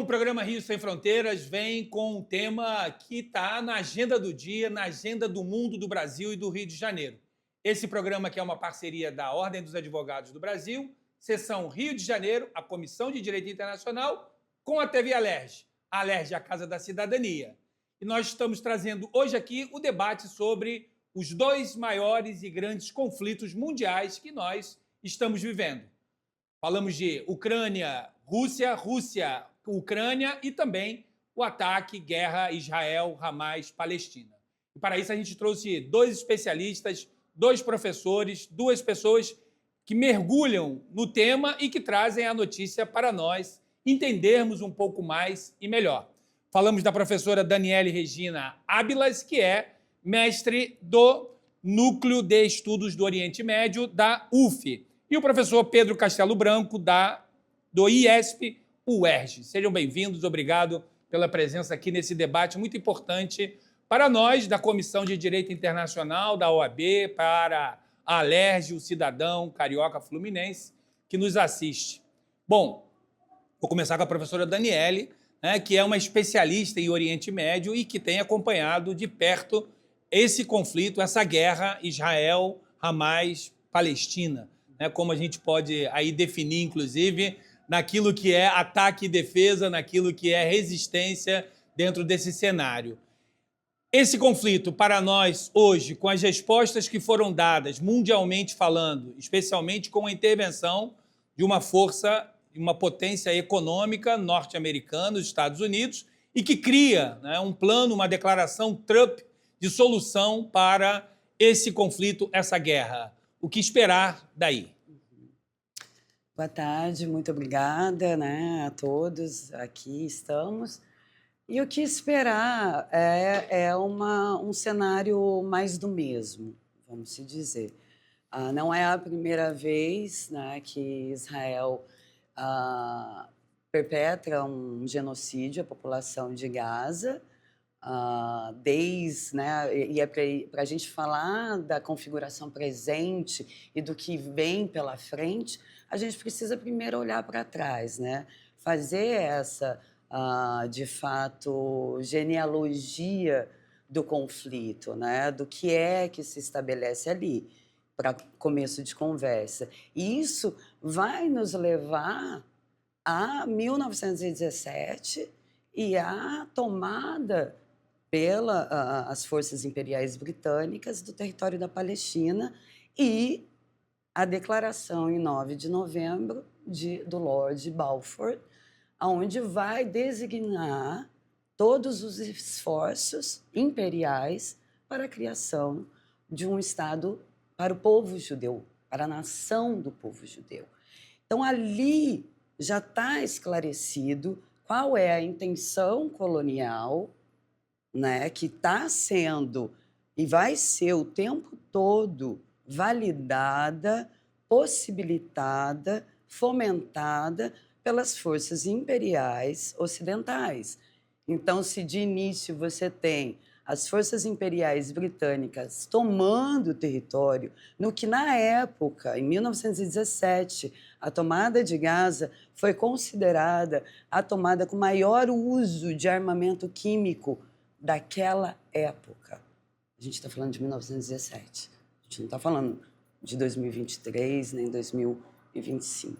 programa Rio Sem Fronteiras vem com um tema que está na agenda do dia, na agenda do mundo, do Brasil e do Rio de Janeiro. Esse programa que é uma parceria da Ordem dos Advogados do Brasil, Seção Rio de Janeiro, a Comissão de Direito Internacional, com a TV Alerj. A Alerj é a Casa da Cidadania. E nós estamos trazendo hoje aqui o debate sobre os dois maiores e grandes conflitos mundiais que nós estamos vivendo. Falamos de Ucrânia, Rússia, Ucrânia e também o ataque, guerra Israel, Hamas, Palestina. E para isso a gente trouxe dois especialistas, dois professores, duas pessoas que mergulham no tema e que trazem a notícia para nós entendermos um pouco mais e melhor. Falamos da professora Daniele Regina Ábilas, que é mestre do Núcleo de Estudos do Oriente Médio da UF, e o professor Pedro Castelo Branco, do IESP UERJ. Sejam bem-vindos, obrigado pela presença aqui nesse debate muito importante para nós, da Comissão de Direito Internacional, da OAB, para a Alerj, o cidadão carioca fluminense que nos assiste. Bom, vou começar com a professora Daniele, que é uma especialista em Oriente Médio e que tem acompanhado de perto esse conflito, essa guerra Israel, Hamas, Palestina. Como a gente pode aí definir, inclusive, naquilo que é ataque e defesa, naquilo que é resistência dentro desse cenário. Esse conflito, para nós, hoje, com as respostas que foram dadas, mundialmente falando, especialmente com a intervenção de uma força, de uma potência econômica norte-americana, os Estados Unidos, e que cria um plano, uma declaração Trump de solução para esse conflito, essa guerra. O que esperar daí? Boa tarde, muito obrigada, a todos. Aqui estamos. E o que esperar é um cenário mais do mesmo, vamos se dizer. Não é a primeira vez que Israel perpetra um genocídio à população de Gaza, e é para a gente falar da configuração presente e do que vem pela frente, a gente precisa primeiro olhar para trás, fazer essa, de fato, genealogia do conflito, do que é que se estabelece ali, para começo de conversa. E isso vai nos levar a 1917 e a tomada pelas forças imperiais britânicas do território da Palestina e a declaração em 9 de novembro do Lord Balfour, onde vai designar todos os esforços imperiais para a criação de um Estado para o povo judeu, para a nação do povo judeu. Então, ali já está esclarecido qual é a intenção colonial, que está sendo e vai ser o tempo todo validada, possibilitada, fomentada pelas forças imperiais ocidentais. Então, se de início você tem as forças imperiais britânicas tomando o território, no que na época, em 1917, a tomada de Gaza foi considerada a tomada com maior uso de armamento químico daquela época. A gente está falando de 1917. A gente não está falando de 2023 nem 2025.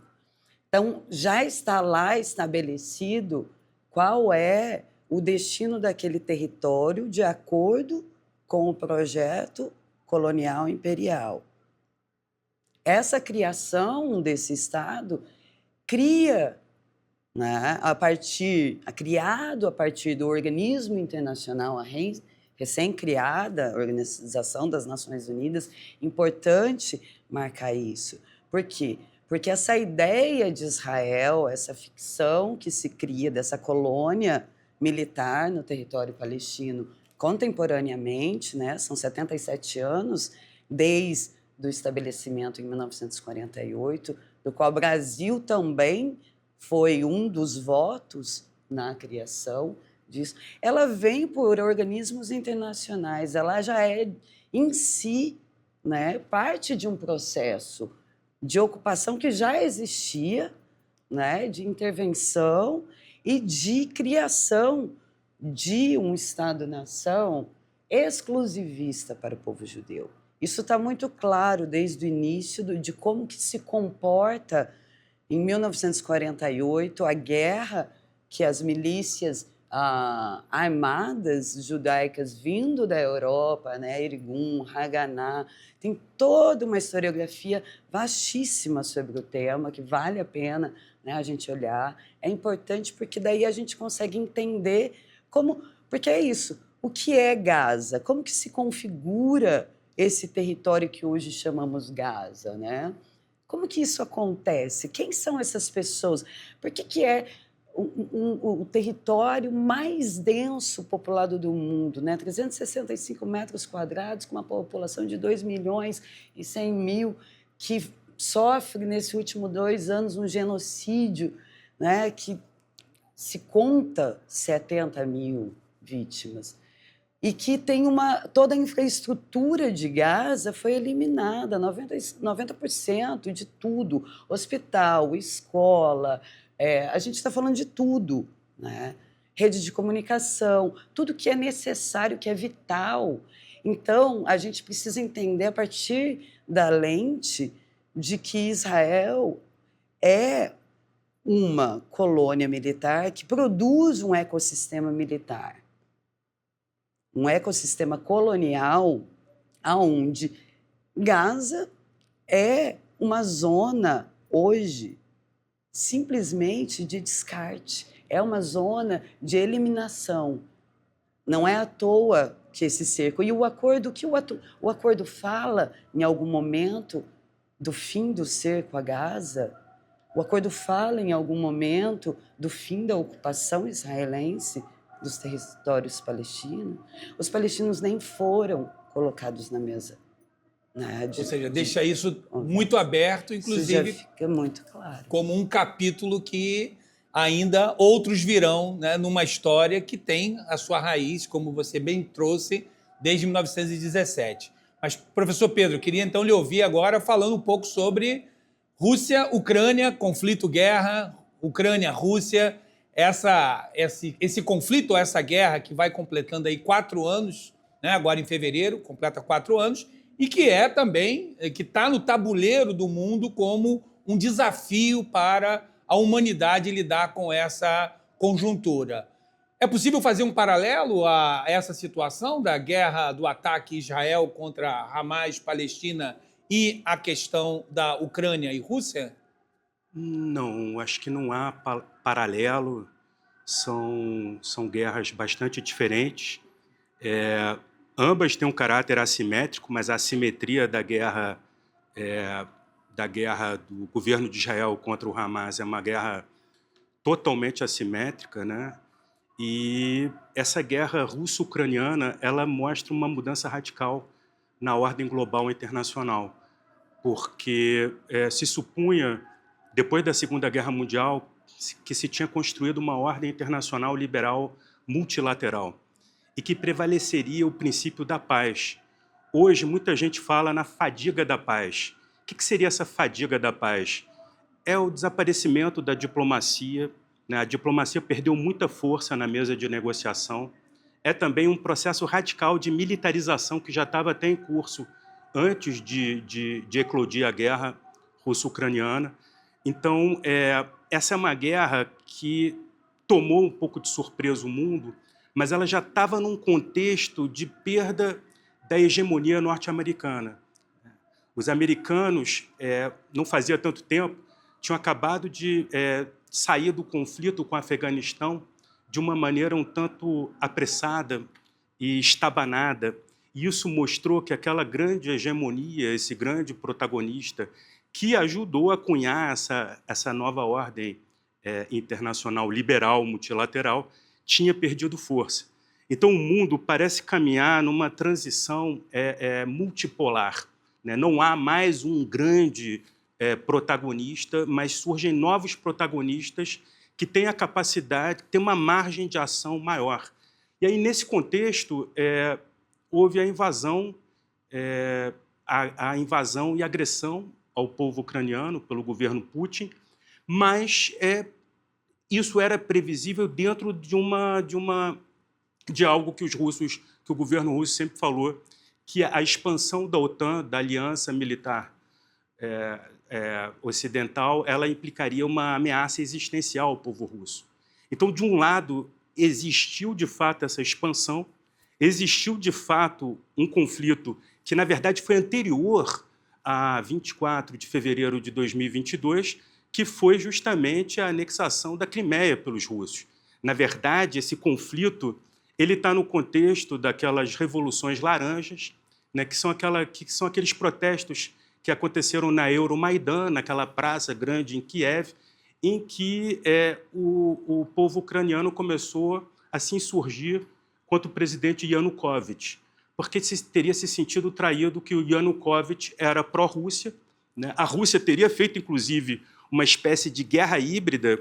Então, já está lá estabelecido qual é o destino daquele território de acordo com o projeto colonial imperial. Essa criação desse Estado criado a partir do organismo internacional, a recém-criada Organização das Nações Unidas, importante marcar isso. Por quê? Porque essa ideia de Israel, essa ficção que se cria dessa colônia militar no território palestino contemporaneamente, são 77 anos desde o estabelecimento em 1948, do qual o Brasil também foi um dos votos na criação disso. Ela vem por organismos internacionais, ela já é em si parte de um processo de ocupação que já existia, de intervenção e de criação de um Estado-nação exclusivista para o povo judeu. Isso está muito claro desde o início de como que se comporta, em 1948, a guerra que as milícias armadas judaicas vindo da Europa, né, Irgun, Haganah, tem toda uma historiografia vastíssima sobre o tema, que vale a pena, né, a gente olhar. É importante porque daí a gente consegue entender como... Porque é isso, o que é Gaza? Como que se configura esse território que hoje chamamos Gaza, né? Como que isso acontece? Quem são essas pessoas? Por que é o território mais denso populado do mundo, né? 365 metros quadrados, com uma população de 2.100.000, que sofre, nesses últimos 2 anos, um genocídio, né? Que se conta 70.000 vítimas. E que tem toda a infraestrutura de Gaza foi eliminada, 90% de tudo, hospital, escola, a gente está falando de tudo, né? Rede de comunicação, tudo que é necessário, que é vital. Então, a gente precisa entender a partir da lente de que Israel é uma colônia militar que produz um ecossistema militar. Um ecossistema colonial onde Gaza é uma zona, hoje, simplesmente de descarte. É uma zona de eliminação. Não é à toa que esse cerco... E o acordo, o acordo fala, em algum momento, do fim do cerco a Gaza? O acordo fala, em algum momento, do fim da ocupação israelense dos territórios palestinos? Os palestinos nem foram colocados na mesa, né, ou seja, deixa isso muito aberto, inclusive, isso já fica muito claro, como um capítulo que ainda outros virão, né, numa história que tem a sua raiz, como você bem trouxe, desde 1917. Mas, professor Pedro, eu queria então lhe ouvir agora falando um pouco sobre Rússia, Ucrânia, conflito, guerra, Ucrânia, Rússia, esse conflito, essa guerra que vai completando aí 4 anos, né, agora em fevereiro, completa 4 anos, e que é também, que está no tabuleiro do mundo como um desafio para a humanidade lidar com essa conjuntura. É possível fazer um paralelo a essa situação da guerra, do ataque Israel contra Hamas, Palestina, e a questão da Ucrânia e Rússia? Não, acho que não há paralelo, são guerras bastante diferentes. Ambas têm um caráter assimétrico, mas a assimetria da guerra do governo de Israel contra o Hamas é uma guerra totalmente assimétrica, né? E essa guerra russo-ucraniana, ela mostra uma mudança radical na ordem global internacional, porque se supunha, depois da Segunda Guerra Mundial, que se tinha construído uma ordem internacional liberal multilateral e que prevaleceria o princípio da paz. Hoje, muita gente fala na fadiga da paz. O que seria essa fadiga da paz? É o desaparecimento da diplomacia, né? A diplomacia perdeu muita força na mesa de negociação. É também um processo radical de militarização que já estava até em curso antes de eclodir a guerra russo-ucraniana. Então, essa é uma guerra que tomou um pouco de surpresa o mundo, mas ela já estava num contexto de perda da hegemonia norte-americana. Os americanos, não fazia tanto tempo, tinham acabado de sair do conflito com o Afeganistão de uma maneira um tanto apressada e estabanada. E isso mostrou que aquela grande hegemonia, esse grande protagonista, que ajudou a cunhar essa nova ordem internacional liberal, multilateral, tinha perdido força. Então, o mundo parece caminhar numa transição multipolar, né? Não há mais um grande protagonista, mas surgem novos protagonistas que têm a capacidade, que têm uma margem de ação maior. E aí, nesse contexto, houve a invasão e agressão ao povo ucraniano pelo governo Putin, mas isso era previsível dentro de algo que que o governo russo sempre falou, que a expansão da OTAN, da aliança militar ocidental, ela implicaria uma ameaça existencial ao povo russo. Então, de um lado, existiu de fato essa expansão, existiu de fato um conflito que, na verdade, foi anterior a 24 de fevereiro de 2022, que foi justamente a anexação da Crimeia pelos russos. Na verdade, esse conflito ele está no contexto daquelas revoluções laranjas, né, que são aqueles protestos que aconteceram na Euromaidan, naquela praça grande em Kiev, em que o povo ucraniano começou a se insurgir contra o presidente Yanukovych, porque teria se sentido traído que o Yanukovych era pró-Rússia, né? A Rússia teria feito, inclusive, uma espécie de guerra híbrida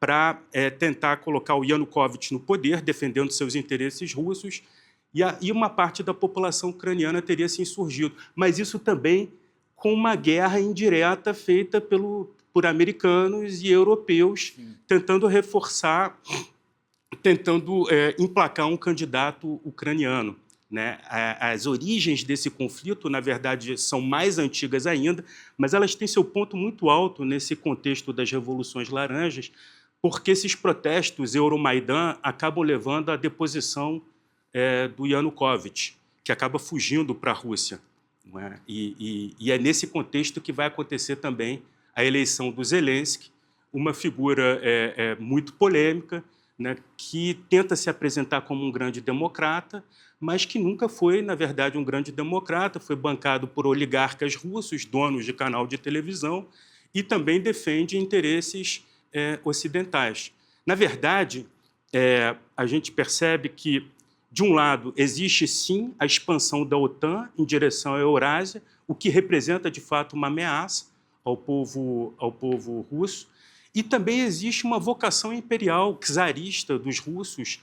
para tentar colocar o Yanukovych no poder, defendendo seus interesses russos, e uma parte da população ucraniana teria se insurgido. Mas isso também com uma guerra indireta feita por americanos e europeus, tentando reforçar, tentando emplacar um candidato ucraniano, né? As origens desse conflito, na verdade, são mais antigas ainda, mas elas têm seu ponto muito alto nesse contexto das revoluções laranjas, porque esses protestos Euromaidan acabam levando à deposição do Yanukovych, que acaba fugindo para a Rússia. Não é? E é nesse contexto que vai acontecer também a eleição do Zelensky, uma figura muito polêmica, né, que tenta se apresentar como um grande democrata, mas que nunca foi, na verdade, um grande democrata, foi bancado por oligarcas russos, donos de canal de televisão, e também defende interesses ocidentais. Na verdade, a gente percebe que, de um lado, existe sim a expansão da OTAN em direção à Eurásia, o que representa, de fato, uma ameaça ao povo russo, e também existe uma vocação imperial czarista dos russos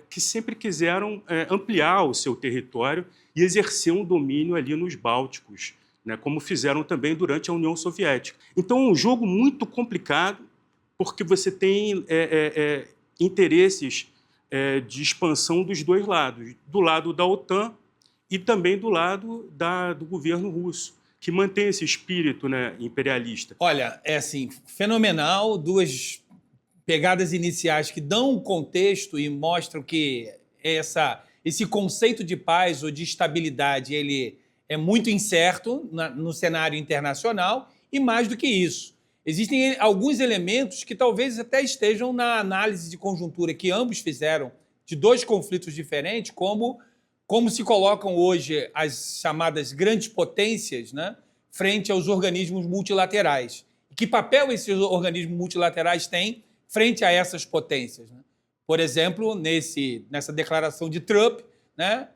que sempre quiseram ampliar o seu território e exercer um domínio ali nos Bálticos, né, como fizeram também durante a União Soviética. Então, é um jogo muito complicado, porque você tem interesses de expansão dos dois lados, do lado da OTAN e também do lado do governo russo, que mantém esse espírito, né, imperialista. Olha, é assim, fenomenal, duas pegadas iniciais que dão um contexto e mostram que esse conceito de paz ou de estabilidade ele é muito incerto no cenário internacional, e mais do que isso, existem alguns elementos que talvez até estejam na análise de conjuntura que ambos fizeram de dois conflitos diferentes, como se colocam hoje as chamadas grandes potências, né, frente aos organismos multilaterais. Que papel esses organismos multilaterais têm frente a essas potências, né? Por exemplo, nessa declaração de Trump, né,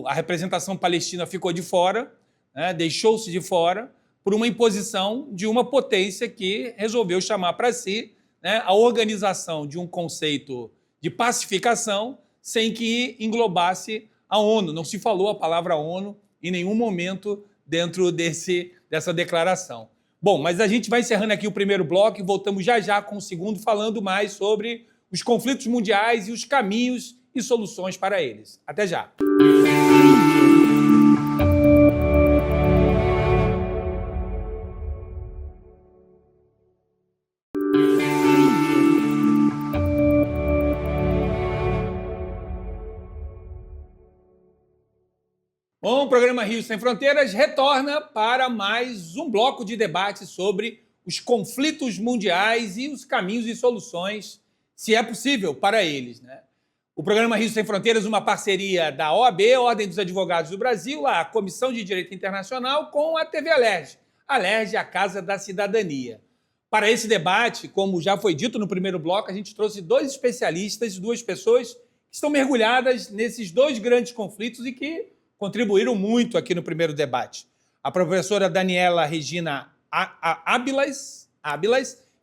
a representação palestina ficou de fora, né, deixou-se de fora por uma imposição de uma potência que resolveu chamar para si, né, a organização de um conceito de pacificação sem que englobasse a ONU. Não se falou a palavra ONU em nenhum momento dentro dessa declaração. Bom, mas a gente vai encerrando aqui o primeiro bloco e voltamos já com o segundo, falando mais sobre os conflitos mundiais e os caminhos e soluções para eles. Até já! Bom, o programa Rio Sem Fronteiras retorna para mais um bloco de debate sobre os conflitos mundiais e os caminhos e soluções, se é possível, para eles, né? O programa Rio Sem Fronteiras, uma parceria da OAB, Ordem dos Advogados do Brasil, a Comissão de Direito Internacional, com a TV Alerj. Alerj, a Casa da Cidadania. Para esse debate, como já foi dito no primeiro bloco, a gente trouxe dois especialistas, duas pessoas que estão mergulhadas nesses dois grandes conflitos e que contribuíram muito aqui no primeiro debate. A professora Daniela Regina Ábilas,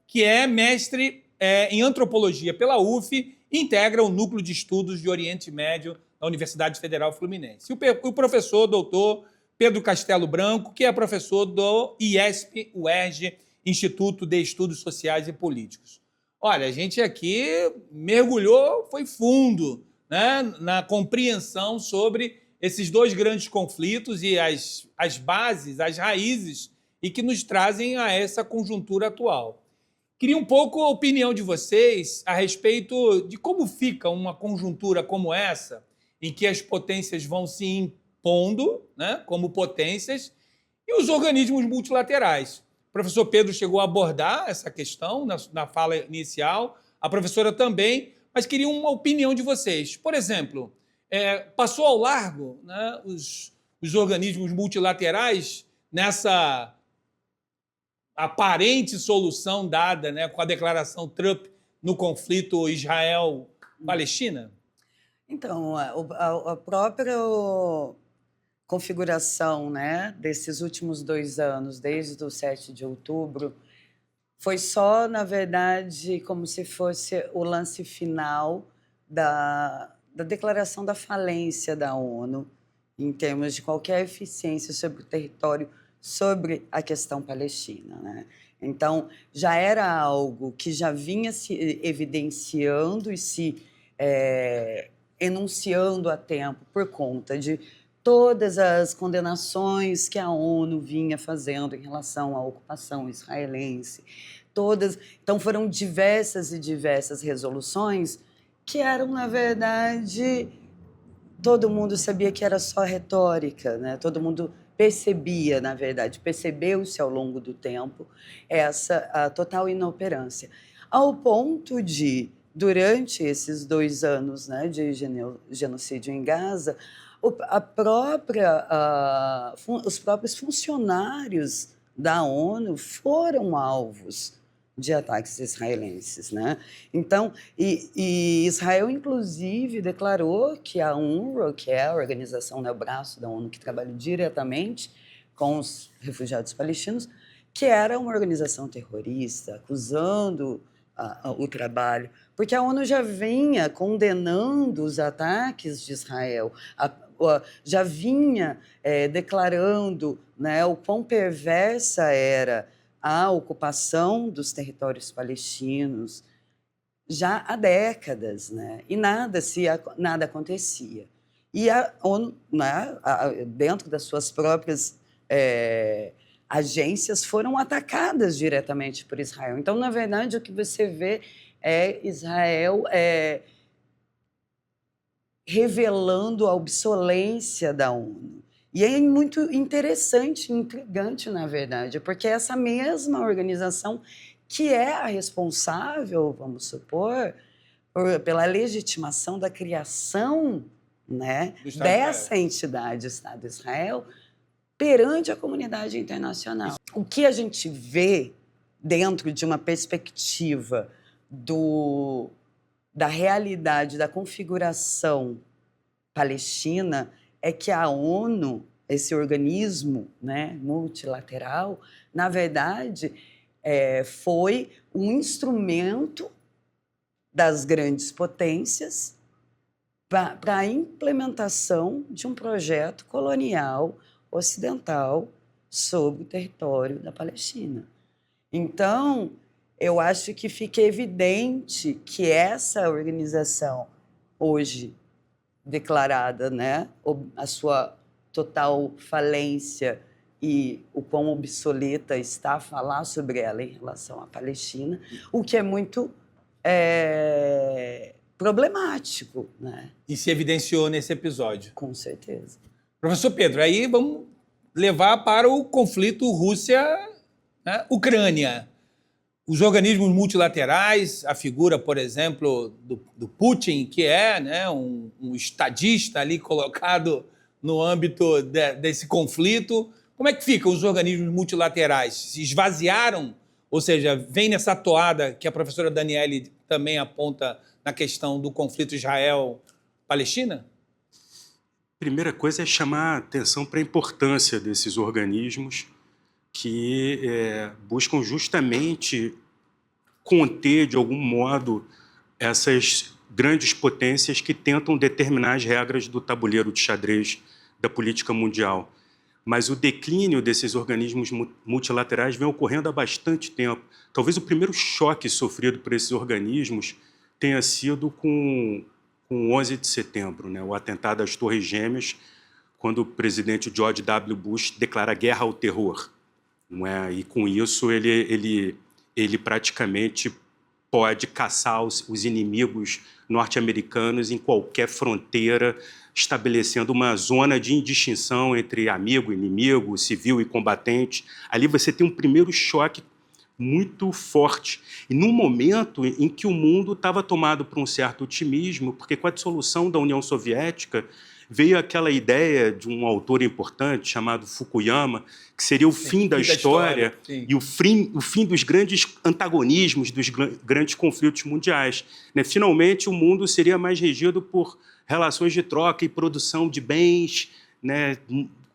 que é mestre em antropologia pela UF, e integra o Núcleo de Estudos de Oriente Médio da Universidade Federal Fluminense. E o professor doutor Pedro Castelo Branco, que é professor do IESP-UERJ, Instituto de Estudos Sociais e Políticos. Olha, a gente aqui mergulhou, foi fundo, né, na compreensão sobre esses dois grandes conflitos e as bases, as raízes, e que nos trazem a essa conjuntura atual. Queria um pouco a opinião de vocês a respeito de como fica uma conjuntura como essa, em que as potências vão se impondo, né, como potências, e os organismos multilaterais. O professor Pedro chegou a abordar essa questão na fala inicial, a professora também, mas queria uma opinião de vocês. Por exemplo, passou ao largo, né, os organismos multilaterais nessa aparente solução dada, né, com a declaração Trump no conflito Israel-Palestina? Então, a própria configuração, né, desses últimos 2 anos, desde o 7 de outubro, foi só, na verdade, como se fosse o lance final da declaração da falência da ONU, em termos de qualquer eficiência sobre o território, sobre a questão palestina, né? Então, já era algo que já vinha se evidenciando e se enunciando a tempo por conta de todas as condenações que a ONU vinha fazendo em relação à ocupação israelense. Então, foram diversas e diversas resoluções que eram, na verdade, todo mundo sabia que era só retórica, né? Todo mundo percebia, na verdade, percebeu-se ao longo do tempo a total inoperância. Ao ponto de, durante esses 2 anos, né, de genocídio em Gaza, os próprios funcionários da ONU foram alvos de ataques israelenses, né? Então, e Israel, inclusive, declarou que a UNRWA, que é a organização, né, o braço da ONU que trabalha diretamente com os refugiados palestinos, que era uma organização terrorista, acusando o trabalho, porque a ONU já vinha condenando os ataques de Israel, já vinha declarando, né, o quão perversa era a ocupação dos territórios palestinos já há décadas, né? E nada acontecia. E a ONU, né, dentro das suas próprias agências, foram atacadas diretamente por Israel. Então, na verdade, o que você vê é Israel revelando a obsolência da ONU. E é muito interessante, intrigante, na verdade, porque essa mesma organização que é a responsável, vamos supor, pela legitimação da criação, né, dessa entidade, Estado de Israel, perante a comunidade internacional. O que a gente vê dentro de uma perspectiva da realidade, da configuração palestina, é que a ONU, esse organismo, né, multilateral, na verdade, foi um instrumento das grandes potências para a implementação de um projeto colonial ocidental sobre o território da Palestina. Então, eu acho que fica evidente que essa organização, hoje declarada, né, a sua total falência e o quão obsoleta está a falar sobre ela em relação à Palestina, o que é muito problemático, né? E se evidenciou nesse episódio. Com certeza. Professor Pedro, aí vamos levar para o conflito Rússia-Ucrânia. Os organismos multilaterais, a figura, por exemplo, do Putin, que é, né, um estadista ali colocado no âmbito desse conflito. Como é que ficam os organismos multilaterais? Se esvaziaram? Ou seja, vem nessa toada que a professora Daniele também aponta na questão do conflito Israel-Palestina? Primeira coisa é chamar a atenção para a importância desses organismos que buscam justamente conter, de algum modo, essas grandes potências que tentam determinar as regras do tabuleiro de xadrez da política mundial. mas o declínio desses organismos multilaterais vem ocorrendo há bastante tempo. Talvez o primeiro choque sofrido por esses organismos tenha sido com o 11 de setembro, né, o atentado às Torres Gêmeas, quando o presidente George W. Bush declara guerra ao terror. Não é? E, com isso, ele praticamente pode caçar os inimigos norte-americanos em qualquer fronteira, estabelecendo uma zona de indistinção entre amigo, inimigo, civil e combatente. Ali você tem um primeiro choque muito forte. E num momento em que o mundo estava tomado por um certo otimismo, porque com a dissolução da União Soviética veio aquela ideia de um autor importante chamado Fukuyama, que seria o fim da história e o fim dos grandes antagonismos, dos grandes conflitos mundiais. Né? Finalmente, o mundo seria mais regido por relações de troca e produção de bens, né?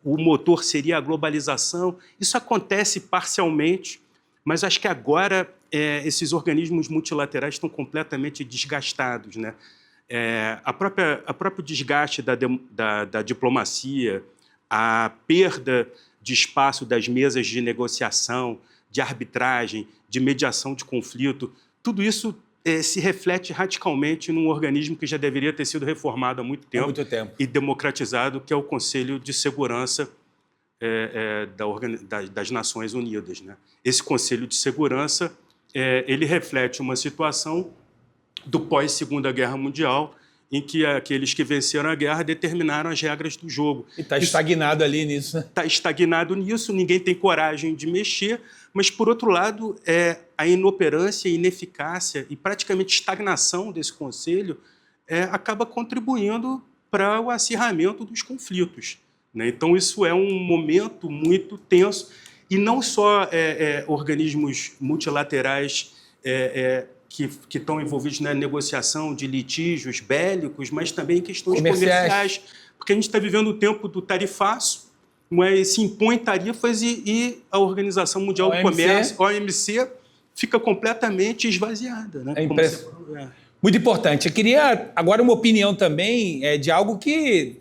O motor seria a globalização. Isso acontece parcialmente, mas acho que agora esses organismos multilaterais estão completamente desgastados, né? O próprio desgaste da diplomacia, a perda de espaço das mesas de negociação, de arbitragem, de mediação de conflito, tudo isso se reflete radicalmente num organismo que já deveria ter sido reformado há muito tempo e democratizado, que é o Conselho de Segurança das Nações Unidas, né? Esse Conselho de Segurança ele reflete uma situação do pós-Segunda Guerra Mundial, em que aqueles que venceram a guerra determinaram as regras do jogo. E está estagnado ali nisso. Está estagnado nisso, ninguém tem coragem de mexer, mas, por outro lado, a inoperância, a ineficácia e praticamente estagnação desse conselho acaba contribuindo para o acirramento dos conflitos, né? Então, isso é um momento muito tenso, e não só organismos multilaterais que estão envolvidos na negociação de litígios bélicos, mas também questões comerciais, porque a gente está vivendo o tempo do tarifaço, se impõe tarifas e a Organização Mundial do Comércio, a OMC, fica completamente esvaziada, né? Muito importante. Eu queria agora uma opinião também de algo que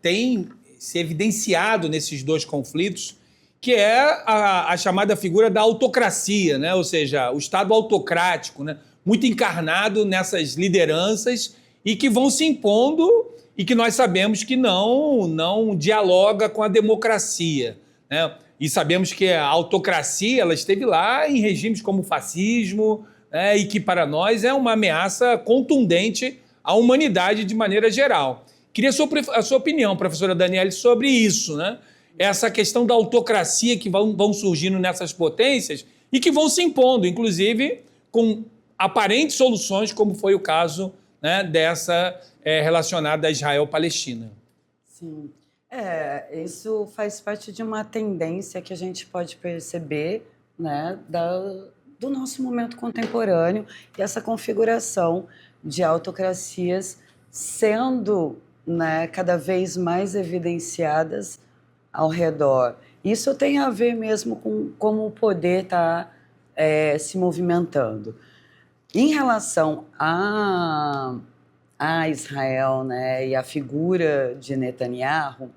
tem se evidenciado nesses dois conflitos, que é a chamada figura da autocracia, né? Ou seja, o Estado autocrático, né? Muito encarnado nessas lideranças e que vão se impondo e que nós sabemos que não dialoga com a democracia, né? E sabemos que a autocracia ela esteve lá em regimes como o fascismo, né? E que para nós é uma ameaça contundente à humanidade de maneira geral. Queria a sua opinião, professora Daniele, sobre isso, né? Essa questão da autocracia que vão surgindo nessas potências e que vão se impondo, inclusive com aparentes soluções, como foi o caso, né, dessa relacionada a Israel-Palestina. Sim. Isso faz parte de uma tendência que a gente pode perceber, né, do nosso momento contemporâneo, e essa configuração de autocracias sendo, né, cada vez mais evidenciadas ao redor. Isso tem a ver mesmo com como o poder está se movimentando. Em relação a Israel, né, e a figura de Netanyahu,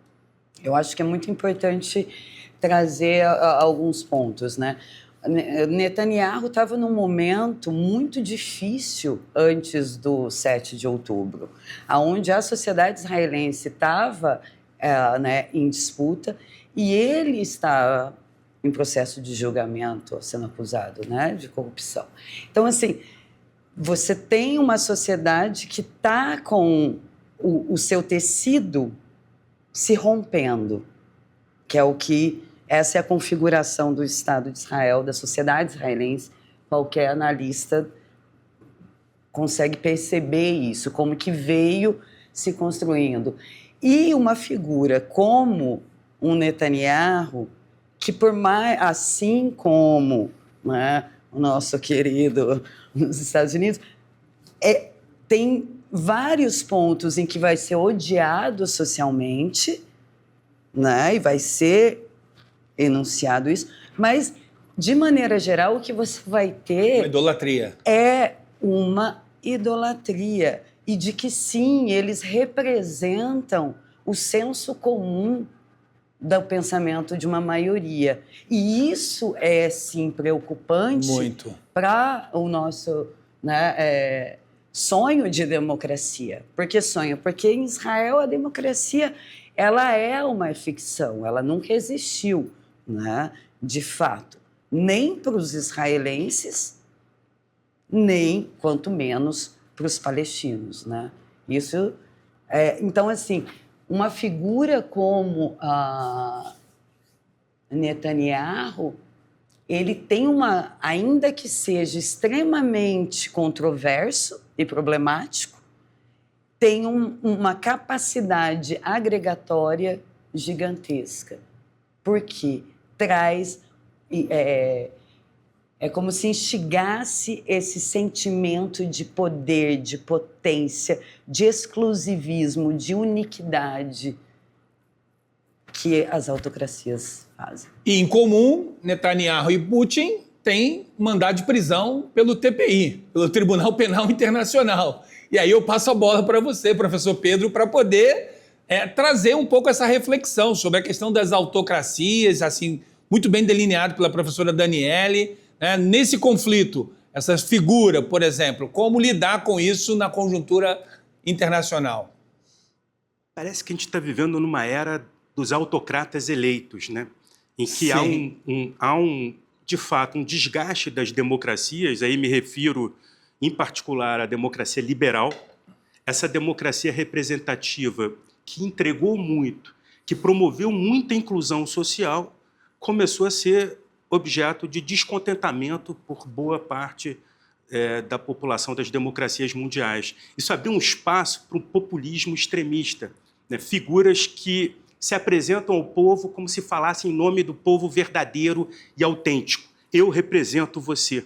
eu acho que é muito importante trazer alguns pontos, né? Netanyahu estava num momento muito difícil antes do 7 de outubro, onde a sociedade israelense estava em disputa e ele está em processo de julgamento, sendo acusado, né, de corrupção. Então, assim, você tem uma sociedade que está com o seu tecido se rompendo, que é essa é a configuração do Estado de Israel, da sociedade israelense. Qualquer analista consegue perceber isso, como que veio se construindo. E uma figura como um Netanyahu, que por mais, assim como, né, o nosso querido nos Estados Unidos, tem vários pontos em que vai ser odiado socialmente, né, e vai ser enunciado isso, mas, de maneira geral, o que você vai ter... Uma idolatria. É uma idolatria. E de que, sim, eles representam o senso comum do pensamento de uma maioria. E isso é, sim, preocupante para o nosso, né, sonho de democracia. Por que sonho? Porque em Israel a democracia ela é uma ficção, ela nunca existiu, né, de fato, nem para os israelenses, nem, quanto menos, para os palestinos, né? Isso, então, assim, uma figura como a Netanyahu, ele tem ainda que seja extremamente controverso e problemático, tem uma capacidade agregatória gigantesca, porque traz... É como se instigasse esse sentimento de poder, de potência, de exclusivismo, de unicidade que as autocracias fazem. E, em comum, Netanyahu e Putin têm mandado de prisão pelo TPI, pelo Tribunal Penal Internacional. E aí eu passo a bola para você, professor Pedro, para poder trazer um pouco essa reflexão sobre a questão das autocracias, assim, muito bem delineado pela professora Daniele. Nesse conflito, essa figura, por exemplo, como lidar com isso na conjuntura internacional? Parece que a gente está vivendo numa era dos autocratas eleitos, né? Em que há de fato, um desgaste das democracias, aí me refiro, em particular, à democracia liberal, essa democracia representativa que entregou muito, que promoveu muita inclusão social, começou a ser objeto de descontentamento por boa parte da população das democracias mundiais. Isso abriu um espaço para um populismo extremista, né? Figuras que se apresentam ao povo como se falassem em nome do povo verdadeiro e autêntico. Eu represento você,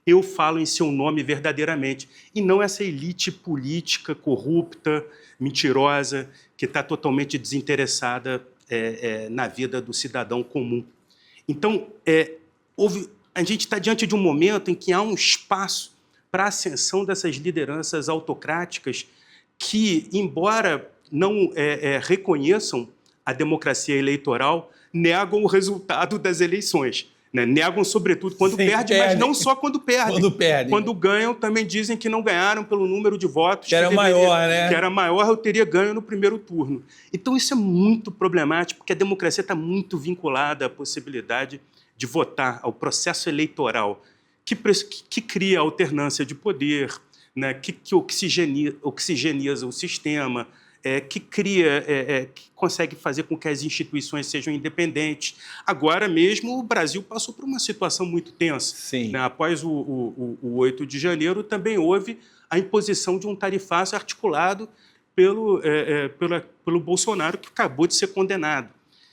eu falo em seu nome verdadeiramente, e não essa elite política corrupta, mentirosa, que está totalmente desinteressada na vida do cidadão comum. Então, a gente está diante de um momento em que há um espaço para a ascensão dessas lideranças autocráticas que, embora não reconheçam a democracia eleitoral, negam o resultado das eleições. Né? Negam, sobretudo, quando perdem, mas não só quando perdem. Quando ganham, também dizem que não ganharam pelo número de votos que era maior, né? Que era maior, eu teria ganho no primeiro turno. Então, isso é muito problemático, porque a democracia está muito vinculada à possibilidade de votar, ao processo eleitoral, que cria alternância de poder, né? que oxigeniza o sistema, que consegue fazer com que as instituições sejam independentes. Agora mesmo, o Brasil passou por uma situação muito tensa. Sim. Né? Após o 8 de janeiro, também houve a imposição de um tarifaço articulado pelo Bolsonaro, que acabou de ser condenado.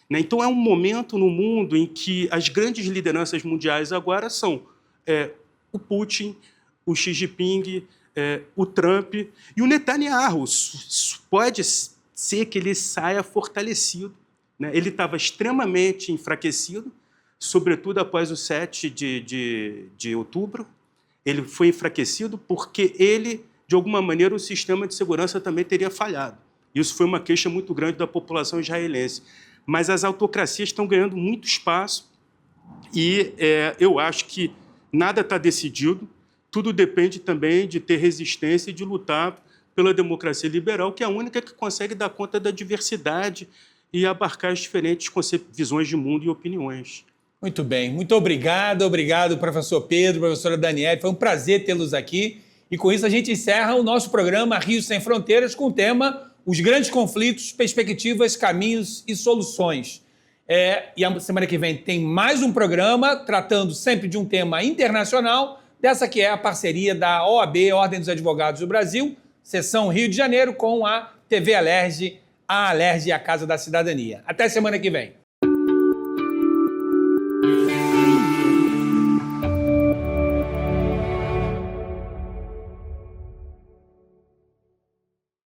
Né? Então, é um momento no mundo em que as grandes lideranças mundiais agora são o Putin, o Xi Jinping, o Trump e o Netanyahu. Pode ser que ele saia fortalecido. Né? Ele estava extremamente enfraquecido, sobretudo após o 7 de outubro. Ele foi enfraquecido porque de alguma maneira, o sistema de segurança também teria falhado. Isso foi uma queixa muito grande da população israelense. Mas as autocracias estão ganhando muito espaço e eu acho que nada está decidido. Tudo depende também de ter resistência e de lutar pela democracia liberal, que é a única que consegue dar conta da diversidade e abarcar as diferentes visões de mundo e opiniões. Muito bem. Muito obrigado, professor Pedro, professora Daniele. Foi um prazer tê-los aqui. E com isso a gente encerra o nosso programa Rio Sem Fronteiras com o tema Os Grandes Conflitos, Perspectivas, Caminhos e Soluções. E a semana que vem tem mais um programa tratando sempre de um tema internacional, dessa que é a parceria da OAB, Ordem dos Advogados do Brasil, Seção Rio de Janeiro, com a TV Alerj, a Alerj e a Casa da Cidadania. Até semana que vem.